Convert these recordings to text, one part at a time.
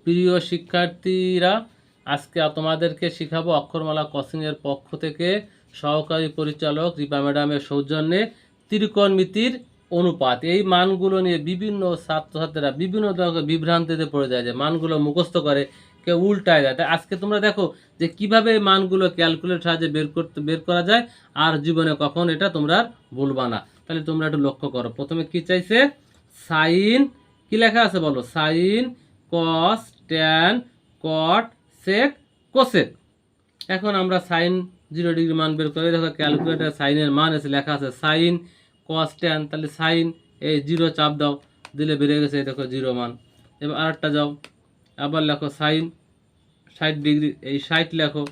প্রিয় শিক্ষার্থীরা, আজকে তোমাদেরকে শিখাবো অক্ষরমালা কোচিংয়ের পক্ষ থেকে সহকারী পরিচালক রিপা ম্যাডামের সৌজন্যে ত্রিকোণমিতির অনুপাত। এই মানগুলো নিয়ে বিভিন্ন ছাত্রছাত্রীরা বিভিন্ন ধরনের বিভ্রান্তিতে পড়ে যায়, যে মানগুলো মুখস্থ করে কেউ উল্টায় যায়। তাই আজকে তোমরা দেখো যে কিভাবে এই মানগুলো ক্যালকুলেট সাহায্যে বের করা যায়, আর জীবনে কখন এটা তোমরা ভুলবা না। তাহলে তোমরা একটু লক্ষ্য করো। প্রথমে কি চাইছে? সাইন, কি লেখা আছে বলো? সাইন, কস, ট্যান, কট, সেক, কোসেক। এখন আমরা সাইন 0 ডিগ্রি মান বের করে দেখো ক্যালকুলেটার সাইনের মান এসে লেখা আছে সাইন কস ট্যান। তাহলে সাইন এই 0 চাপ দাও, দিলে বেরিয়ে গেছে এই দেখো 0 মান। এবার আরেকটা যাও, আবার লেখো সাইন 60 ডিগ্রি, এই 60 লেখো,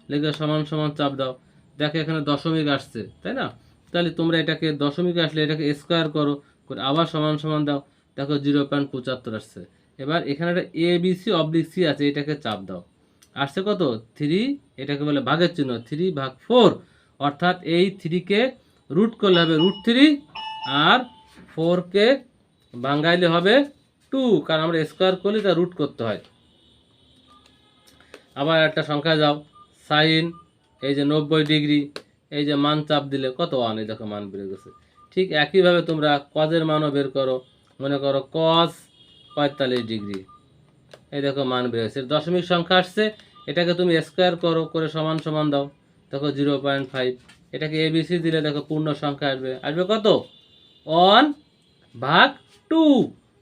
লেখে সমান সমান চাপ দাও, দেখো এখানে দশমিক আসছে, তাই না? তাহলে তোমরা এটাকে দশমিক আসলে এটাকে স্কোয়ার করো, করে আবার সমান সমান দাও, দেখো 0.75 আসছে। এবার এখানে একটা A B C oblique C আছে, এটাকে চাপ দাও, আসছে কত? 3। এটাকে বলে ভাগের চিহ্ন, 3/4। অর্থাৎ এই 3কে রুট করলে হবে √3, আর 4কে ভাঙাইলে হবে 2, কারণ আমরা স্কোয়ার করলে তা রুট করতে হয়। আবার একটা সংখ্যা যাও, সাইন এই যে 90 ডিগ্রি, এই যে মান চাপ দিলে কত? 1, এই দেখো মান বেড়ে গেছে। ঠিক একইভাবে তোমরা কজের মানও বের করো, মনে করো কস 45 ডিগ্রি, এই দেখো মান বেড়ে গেছে। দশমিক সংখ্যা আসছে, এটাকে তুমি স্কোয়ার করো, করে সমান সমান দাও, দেখো 0.5। এটাকে এবিসি দিলে দেখো পূর্ণ সংখ্যা আসবে, আসবে কত? 1/2।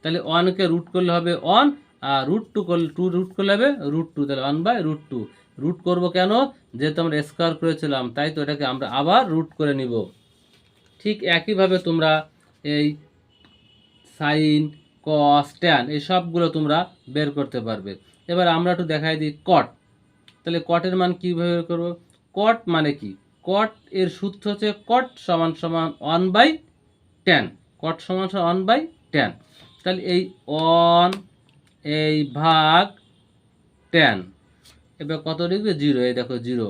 তাহলে 1কে রুট করলে হবে 1, আর √2 করলে 2 রুট করলে হবে √2, তাহলে 1/√2। রুট করব কেন? যেহেতু আমরা স্কোয়ার করেছিলাম, তাই তো এটাকে আমরা আবার রুট করে নিব। ঠিক একইভাবে তোমরা এই সাইন কস ট্যান এই সবগুলো তোমরা বের করতে পারবে। এবার আমরা একটু দেখাই দিই কট। তাহলে কটের মান কীভাবে বের করবো? কট মানে কি? কট এর সূত্র হচ্ছে কট সমান সমান 1/10। কট সমান সমান 1/10। তাহলে এই 1 এই ভাগ 10, এবার কত ডিগ্রি? 0, এই দেখো 0।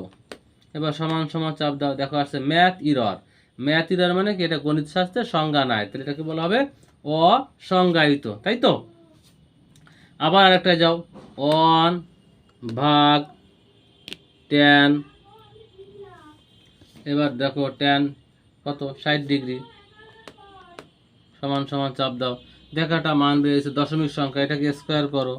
এবার সমান সমান চাপ দাও, দেখো আসছে ম্যাথ ইরর। ম্যাথ ইরর মানে কি? এটা গণিত শাস্ত্রের সংজ্ঞা নাই, তাহলে এটাকে বলা হবে অসংজ্ঞায়িত, তাই তো? আবার আরেকটা যাও, 1/10। এবার দেখো ট্যান কত? 60 ডিগ্রি, সমান সমান চাপ দাও, দেখো একটা মান বেরিয়েছে দশমিক সংখ্যা, এটাকে স্কোয়ার করো,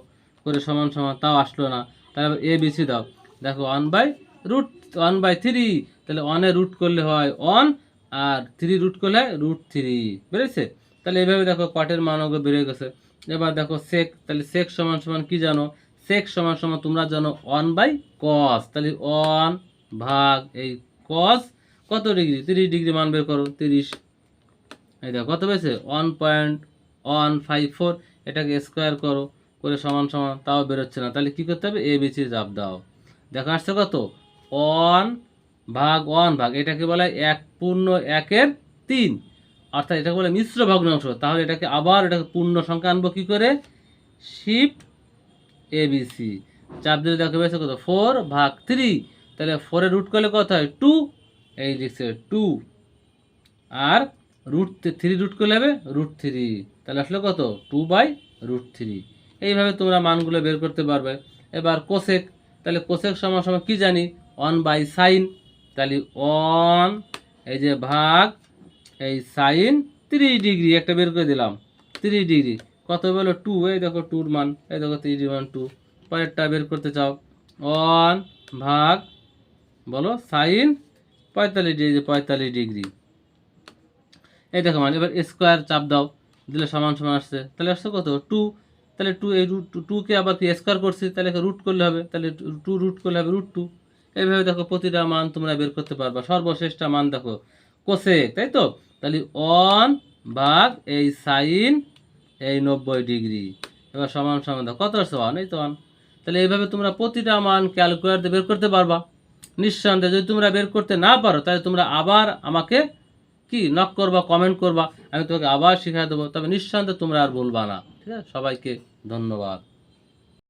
করে সমান সমান, তাও আসলো না। তারপর এ বিসি দাও, দেখো 1/3। তাহলে 1 এ রুট করলে হয় 1, আর 3 রুট করলে √3 বেরিয়েছে। তাহলে এইভাবে দেখো কটের মানও বেরিয়ে গেছে। এবার দেখো সেক, তাহলে সেক সমান সমান কি জানো? সেক সমান সমান তোমরা জানো 1/cos। তাহলে 1 ভাগ এই cos কত ডিগ্রি? 30 ডিগ্রি মান বের করো, 30। এই দেখো কত পেয়েছে? 1.154। এটাকে স্কোয়ার করো, করে সমান সমান, তাও বেরোচ্ছে না। তাহলে কি করতে হবে? এ বি সি চাপ দাও, দেখো আসছে কত? 1/1 এটাকে বলা হয় 1/1/3, অর্থাৎ এটাকে বলে মিশ্র ভগ্নাংশ। তাহলে এটাকে আবার এটাকে পূর্ণ সংখ্যা আনবো কি করে? শিফট এ বি সি চাপ দিলে দেখো পেয়েছে কত? 4/3। তাহলে 4 এ রুট করলে কত হয়? 2, এই লিখছে 2, আর √3 রুট করলে হবে √3, তাহলে আসলে কত? 2/√3। এইভাবে তোমরা মানগুলো বের করতে পারবে। এবার কোসেক, তাহলে কোসেক সমান সমান কি জানি? 1/sin। তাহলে 1 এই যে ভাগ এই সাইন 30 ডিগ্রি, একটা বের করে দিলাম 30 ডিগ্রি, কত বলো? 2, এই দেখো 2 মান, এই দেখো 30 মান 2। পরেরটা বের করতে চাও, 1 ভাগ বলো সাইন 45 ডিগ্রি, 45 ডিগ্রি, এই দেখো মানে। এবার স্কোয়ার চাপ দাও, দিলে সমান সমান আসছে, তাহলে আসছে কত? 2। তাহলে 2, এই √2কে আবার কি স্কোয়ার করছি, তাহলে রুট করলে হবে, তাহলে 2 রুট করলে হবে √2। এইভাবে দেখো প্রতিটা মান তোমরা বের করতে পারবা। সর্বশেষটা মান দেখো কোসেক, তাই তো? তাহলে 1 ভাগ এই সাইন এই 90 ডিগ্রি, এবার সমান সমান দেখো কত আসছে? 1, এই তো 1। তাহলে এইভাবে তোমরা প্রতিটা মান ক্যালকুলেটরে বের করতে পারবা নিঃসন্দেহে। যদি তোমরা বের করতে না পারো, তাহলে তোমরা আবার আমাকে কি নক করবা, কমেন্ট করবা, আমি তোমাকে আবার শিখিয়ে দেবো। তবে নিঃসন্দেহে তোমরা আর বলবা না। ঠিক আছে? সবাইকে ধন্যবাদ।